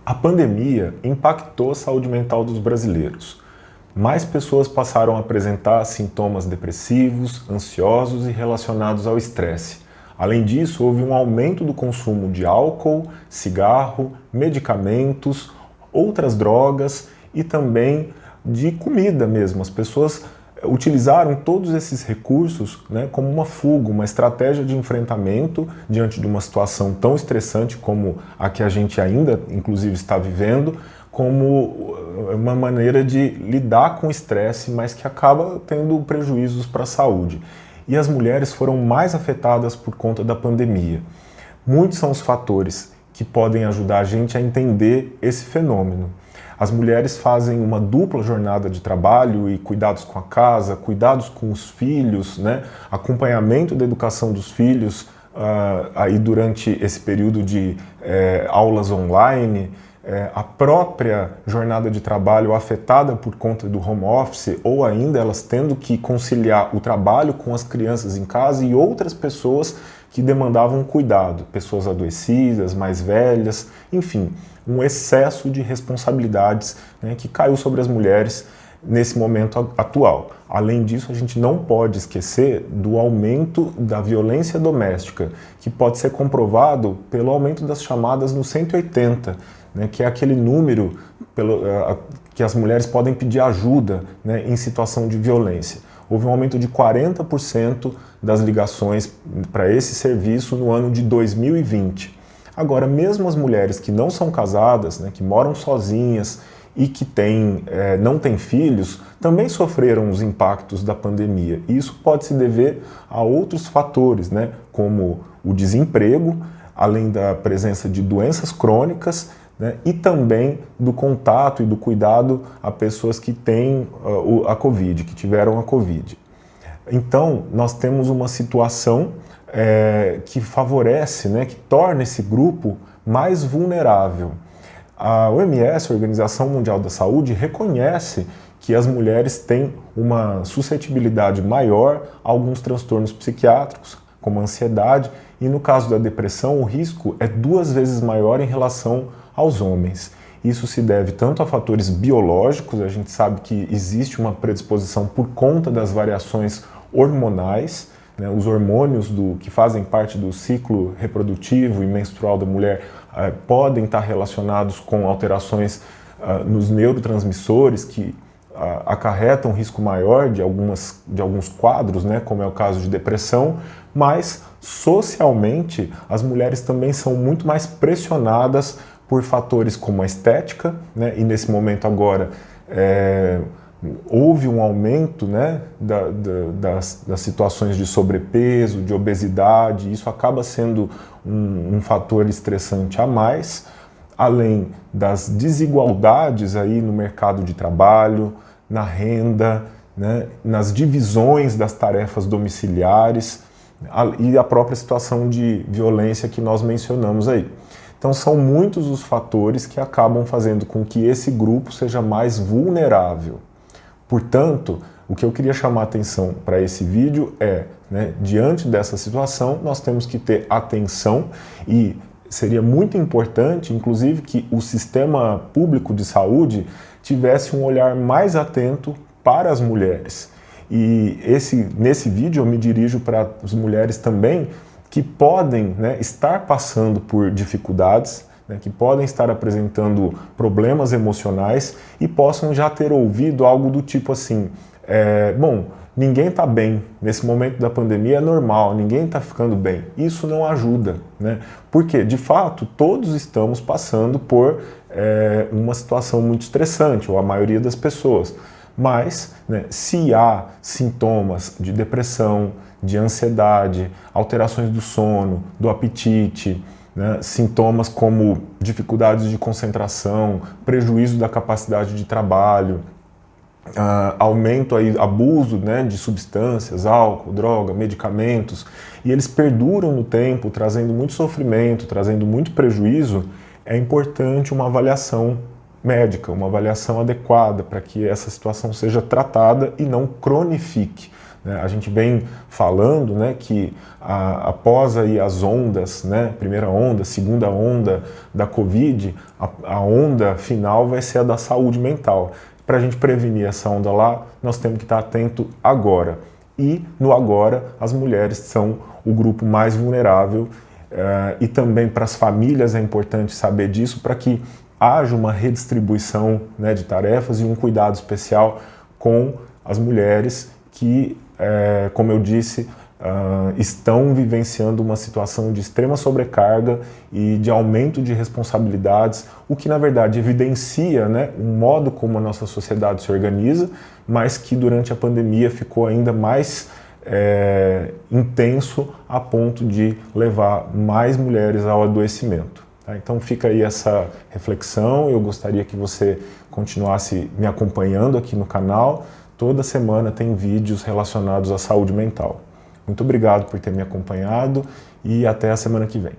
A pandemia impactou a saúde mental dos brasileiros. Mais pessoas passaram a apresentar sintomas depressivos, ansiosos e relacionados ao estresse. Além disso, houve um aumento do consumo de álcool, cigarro, medicamentos, outras drogas e também de comida mesmo. As pessoas utilizaram todos esses recursos, como uma fuga, uma estratégia de enfrentamento diante de uma situação tão estressante como a que a gente ainda, inclusive, está vivendo, como uma maneira de lidar com o estresse, mas que acaba tendo prejuízos para a saúde. E as mulheres foram mais afetadas por conta da pandemia. Muitos são os fatores que podem ajudar a gente a entender esse fenômeno. As mulheres fazem uma dupla jornada de trabalho e cuidados com a casa, cuidados com os filhos, acompanhamento da educação dos filhos aí durante esse período de aulas online, a própria jornada de trabalho afetada por conta do home office ou ainda elas tendo que conciliar o trabalho com as crianças em casa e outras pessoas que demandavam cuidado, pessoas adoecidas, mais velhas, enfim, um excesso de responsabilidades que caiu sobre as mulheres nesse momento atual. Além disso, a gente não pode esquecer do aumento da violência doméstica, que pode ser comprovado pelo aumento das chamadas no 180, que é aquele número que as mulheres podem pedir ajuda em situação de violência. Houve um aumento de 40% das ligações para esse serviço no ano de 2020. Agora, mesmo as mulheres que não são casadas, que moram sozinhas e que não têm filhos, também sofreram os impactos da pandemia. E isso pode se dever a outros fatores, como o desemprego, além da presença de doenças crônicas, e também do contato e do cuidado a pessoas que têm a Covid, que tiveram a Covid. Então, nós temos uma situação que favorece, que torna esse grupo mais vulnerável. A OMS, a Organização Mundial da Saúde, reconhece que as mulheres têm uma suscetibilidade maior a alguns transtornos psiquiátricos, como a ansiedade, e no caso da depressão, o risco é 2 vezes maior em relação aos homens. Isso se deve tanto a fatores biológicos, a gente sabe que existe uma predisposição por conta das variações hormonais, os hormônios que fazem parte do ciclo reprodutivo e menstrual da mulher podem estar relacionados com alterações nos neurotransmissores que acarretam um risco maior de alguns quadros, como é o caso de depressão, mas socialmente as mulheres também são muito mais pressionadas por fatores como a estética, e nesse momento agora houve um aumento das situações de sobrepeso, de obesidade, isso acaba sendo um fator estressante a mais, além das desigualdades aí no mercado de trabalho, na renda, nas divisões das tarefas domiciliares e a própria situação de violência que nós mencionamos aí. Então são muitos os fatores que acabam fazendo com que esse grupo seja mais vulnerável. Portanto, o que eu queria chamar a atenção para esse vídeo é, diante dessa situação, nós temos que ter atenção e seria muito importante, inclusive, que o sistema público de saúde tivesse um olhar mais atento para as mulheres. E nesse vídeo eu me dirijo para as mulheres também que podem estar passando por dificuldades, que podem estar apresentando problemas emocionais e possam já ter ouvido algo do tipo assim, bom, ninguém está bem, nesse momento da pandemia é normal, ninguém está ficando bem. Isso não ajuda, porque, de fato, todos estamos passando por uma situação muito estressante, ou a maioria das pessoas. Mas, se há sintomas de depressão, de ansiedade, alterações do sono, do apetite, sintomas como dificuldades de concentração, prejuízo da capacidade de trabalho, aumento aí, abuso de substâncias, álcool, droga, medicamentos, e eles perduram no tempo, trazendo muito sofrimento, trazendo muito prejuízo, é importante uma avaliação médica, uma avaliação adequada para que essa situação seja tratada e não cronifique. né? A gente vem falando, né, que após aí as ondas, né, primeira onda, segunda onda da Covid, a onda final vai ser a da saúde mental. Para a gente prevenir essa onda lá, nós temos que estar atento agora. E no agora, as mulheres são o grupo mais vulnerável, e também para as famílias é importante saber disso, para que haja uma redistribuição, né, de tarefas e um cuidado especial com as mulheres que, como eu disse, estão vivenciando uma situação de extrema sobrecarga e de aumento de responsabilidades, o que na verdade evidencia, né, um modo como a nossa sociedade se organiza, mas que durante a pandemia ficou ainda mais intenso a ponto de levar mais mulheres ao adoecimento. Tá? Então fica aí essa reflexão, eu gostaria que você continuasse me acompanhando aqui no canal. Toda semana tem vídeos relacionados à saúde mental. Muito obrigado por ter me acompanhado e até a semana que vem.